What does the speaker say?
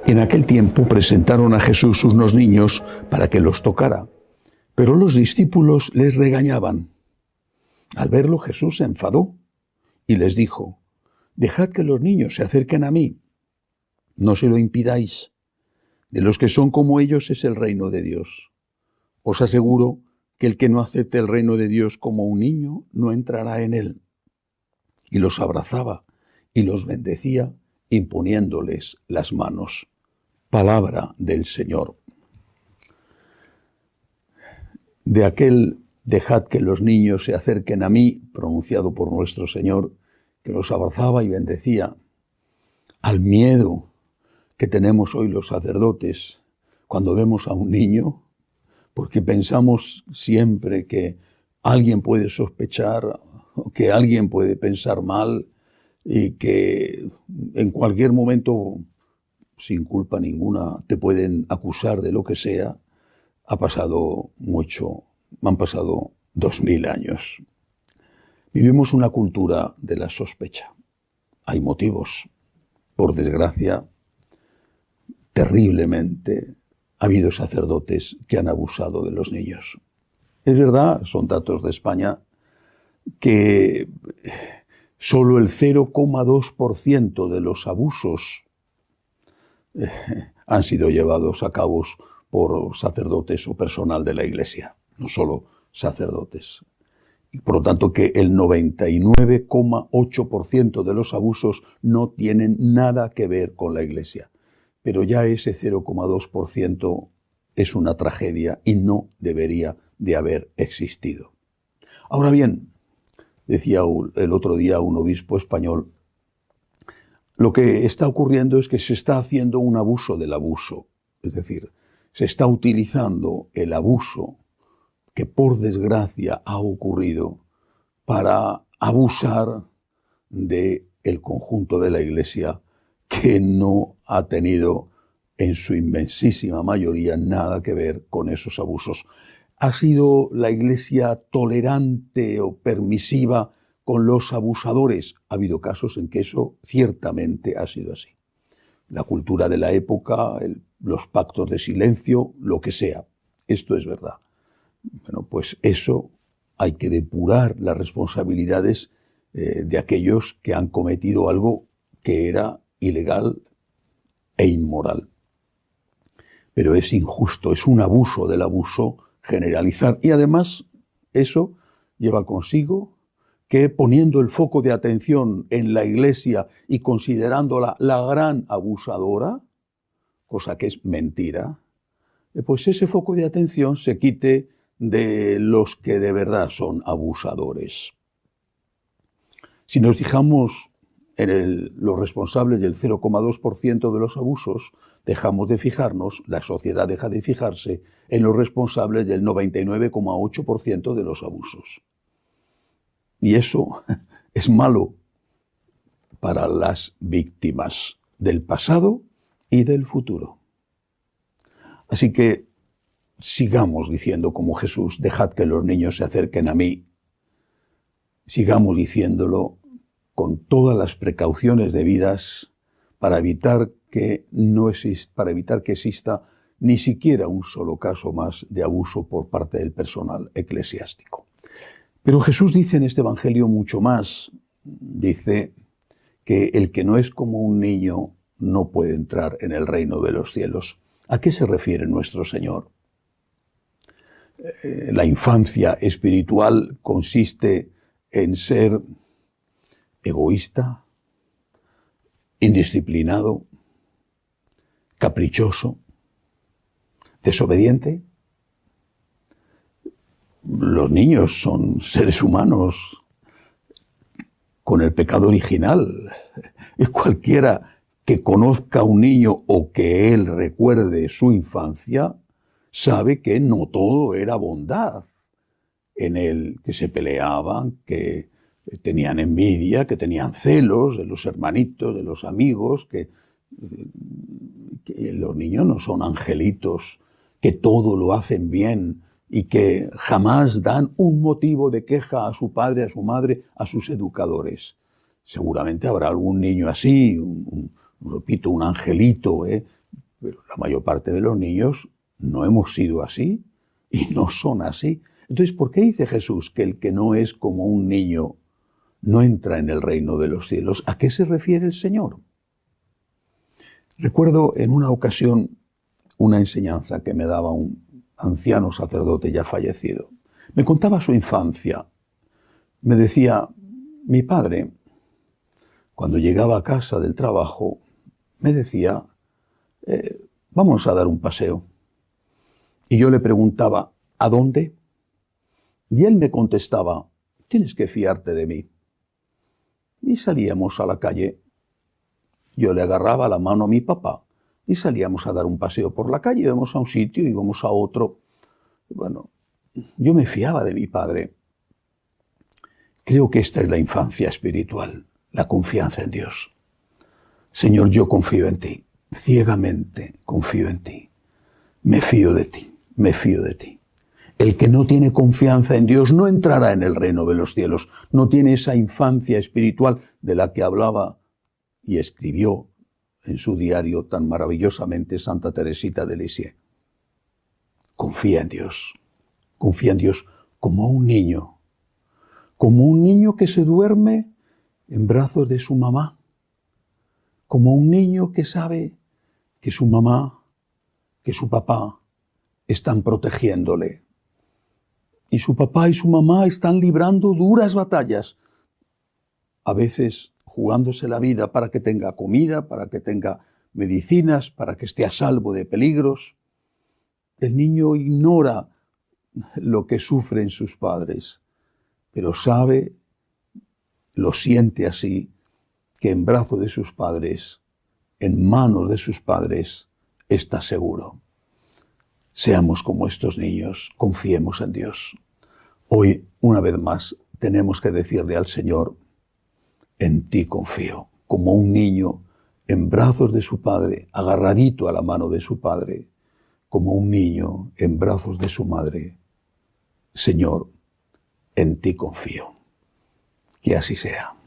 En aquel tiempo presentaron a Jesús unos niños para que los tocara, pero los discípulos les regañaban. Al verlo, Jesús se enfadó y les dijo: «Dejad que los niños se acerquen a mí, no se lo impidáis. De los que son como ellos es el reino de Dios. Os aseguro que el que no acepte el reino de Dios como un niño no entrará en él». Y los abrazaba y los bendecía imponiéndoles las manos. Palabra del Señor. De aquel «dejad que los niños se acerquen a mí», pronunciado por nuestro Señor, que los abrazaba y bendecía, al miedo que tenemos hoy los sacerdotes cuando vemos a un niño, porque pensamos siempre que alguien puede sospechar, que alguien puede pensar mal y que en cualquier momento, sin culpa ninguna, te pueden acusar de lo que sea. Han pasado 2000 años. Vivimos una cultura de la sospecha. Hay motivos. Por desgracia, terriblemente, ha habido sacerdotes que han abusado de los niños. Es verdad, son datos de España, que solo el 0,2% de los abusos han sido llevados a cabo por sacerdotes o personal de la Iglesia, no solo sacerdotes. Y por lo tanto que el 99,8% de los abusos no tienen nada que ver con la Iglesia. Pero ya ese 0,2% es una tragedia y no debería de haber existido. Ahora bien, decía el otro día un obispo español, lo que está ocurriendo es que se está haciendo un abuso del abuso. Es decir, se está utilizando el abuso que por desgracia ha ocurrido para abusar del conjunto de la Iglesia, que no ha tenido en su inmensísima mayoría nada que ver con esos abusos. ¿Ha sido la Iglesia tolerante o permisiva con los abusadores? Ha habido casos en que eso ciertamente ha sido así. La cultura de la época, los pactos de silencio, lo que sea. Esto es verdad. Bueno, pues eso hay que depurar las responsabilidades de aquellos que han cometido algo que era ilegal e inmoral. Pero es injusto, es un abuso del abuso generalizar. Y además eso lleva consigo que, poniendo el foco de atención en la Iglesia y considerándola la gran abusadora, cosa que es mentira, pues ese foco de atención se quite de los que de verdad son abusadores. Si nos fijamos en los responsables del 0,2% de los abusos, dejamos de fijarnos, la sociedad deja de fijarse en los responsables del 99,8% de los abusos. Y eso es malo para las víctimas del pasado y del futuro. Así que sigamos diciendo como Jesús, dejad que los niños se acerquen a mí. Sigamos diciéndolo con todas las precauciones debidas para evitar que exista ni siquiera un solo caso más de abuso por parte del personal eclesiástico. Pero Jesús dice en este Evangelio mucho más. Dice que el que no es como un niño no puede entrar en el reino de los cielos. ¿A qué se refiere nuestro Señor? La infancia espiritual consiste en ser egoísta, indisciplinado, caprichoso, desobediente. Los niños son seres humanos con el pecado original. Y cualquiera que conozca a un niño o que él recuerde su infancia sabe que no todo era bondad en él, que se peleaban, que tenían envidia, que tenían celos de los hermanitos, de los amigos, que los niños no son angelitos que todo lo hacen bien y que jamás dan un motivo de queja a su padre, a su madre, a sus educadores. Seguramente habrá algún niño así, repito, un angelito, pero la mayor parte de los niños no hemos sido así y no son así. Entonces, ¿por qué dice Jesús que el que no es como un niño no entra en el reino de los cielos? ¿A qué se refiere el Señor? Recuerdo en una ocasión una enseñanza que me daba un anciano sacerdote ya fallecido. Me contaba su infancia. Me decía, mi padre, cuando llegaba a casa del trabajo, me decía, vamos a dar un paseo. Y yo le preguntaba, ¿a dónde? Y él me contestaba, tienes que fiarte de mí. Y salíamos a la calle. Yo le agarraba la mano a mi papá y salíamos a dar un paseo por la calle, íbamos a un sitio, íbamos a otro. Bueno, yo me fiaba de mi padre. Creo que esta es la infancia espiritual, la confianza en Dios. Señor, yo confío en ti, ciegamente confío en ti. Me fío de ti, me fío de ti. El que no tiene confianza en Dios no entrará en el reino de los cielos, no tiene esa infancia espiritual de la que hablaba y escribió en su diario tan maravillosamente Santa Teresita de Lisieux. Confía en Dios como un niño que se duerme en brazos de su mamá, como un niño que sabe que su mamá, que su papá están protegiéndole. Y su papá y su mamá están librando duras batallas, a veces jugándose la vida para que tenga comida, para que tenga medicinas, para que esté a salvo de peligros. El niño ignora lo que sufren sus padres, pero sabe, lo siente así, que en brazos de sus padres, en manos de sus padres, está seguro. Seamos como estos niños, confiemos en Dios. Hoy, una vez más, tenemos que decirle al Señor, en ti confío, como un niño en brazos de su padre, agarradito a la mano de su padre, como un niño en brazos de su madre. Señor, en ti confío. Que así sea.